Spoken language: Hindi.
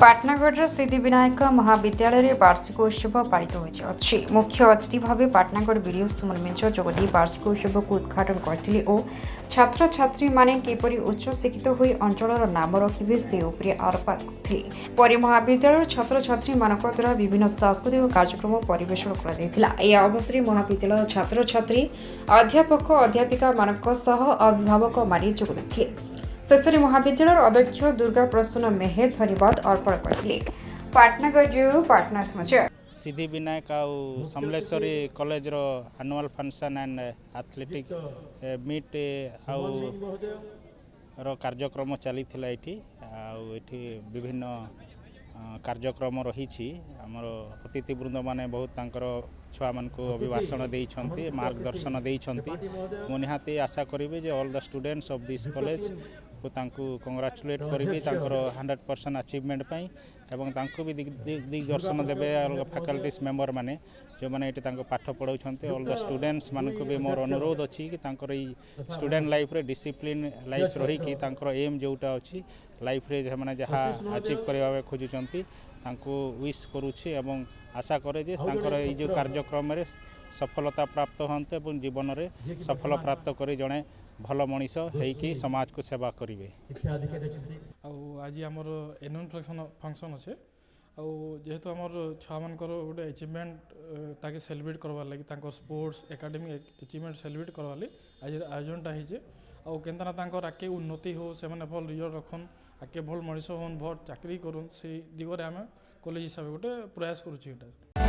पाटनागढ़ सिद्धिविनायक महाविद्यालय में वार्षिकोत्सव पालित होती मुख्य अतिथि भाव पाटनागढ़ वीडियो सुमन मिंज जोगदी वार्षिकोत्सव को उद्घाटन करते और छात्र छात्री माने किपरि उच्च शिक्षित होई अंचलर नाम रखिबे से उपरे आलोकपात करथिले। परि महाविद्यालय छात्र छात्री मानक द्वारा विभिन्न सांस्कृतिक कार्यक्रम परिवेषण करा दैथिला। ए अवसर महाविद्यालय छात्र छात्री अध्यापक अध्यापिका मानक सह अभिभावक माने जोग दैथिले। शेषे महाविद्यालय अध्यक्ष दुर्गा प्रसन्न मेहर धन्यवाद अर्पण करते। पाटनागढ़ पाटना समाचार सिद्धिविनायक आउ समलेश्वरी कॉलेज रो annual function and athletic meet आउ रो कार्यक्रम चली विभिन्न कार्यक्रम रही आमर अतिथिवृंद माने बहुत तांकर छुआ मान को अभिभाषण देइछंती मार्गदर्शन देइछंती। मु निहाती आशा करिबे जे all the students of this college को तांकु कांग्रेचुलेट करिबे तांकर 100% अचीवमेंट पई एवं तांको भी दिग्दर्शन देबे फैकल्टीज मेंबर माने जो माने एटी तांको पाठ पढाउछंती। ऑल द स्टूडेंट्स मान को भी मोर अनुरोध अछि कि तांकर ई स्टूडेंट लाइफ रे डिसिप्लिन लाइफ रही कि तांकर एम जोटा अछि लाइफ रे माने जहा अचीव करबा खोजुचंती तांको विश करूछि एवं आशा करे जे तांकर ई जो कार्यक्रम रे सफलता प्राप्त होते और जीवन में सफल प्राप्त कर जड़े भल मनीष होइकी समाज को सेवा करेंगे। आज आमर एनुअल फंक्शन अच्छे जेहेतु आमर छुआ मान गोटे अचिवमेंट ताके सेलिब्रेट करवार लगी स्पोर्ट्स एकेडमिक अचिवमेंट सेलिब्रेट करवार लगी आज आयोजनटा होइए केनता तांकर आके उन्नति हो से भल रिजल्ट रखन आके भल मनीष होन भल चाकरी करन से दिगरे आम कॉलेज हिसाब गोटे प्रयास करुच्छे।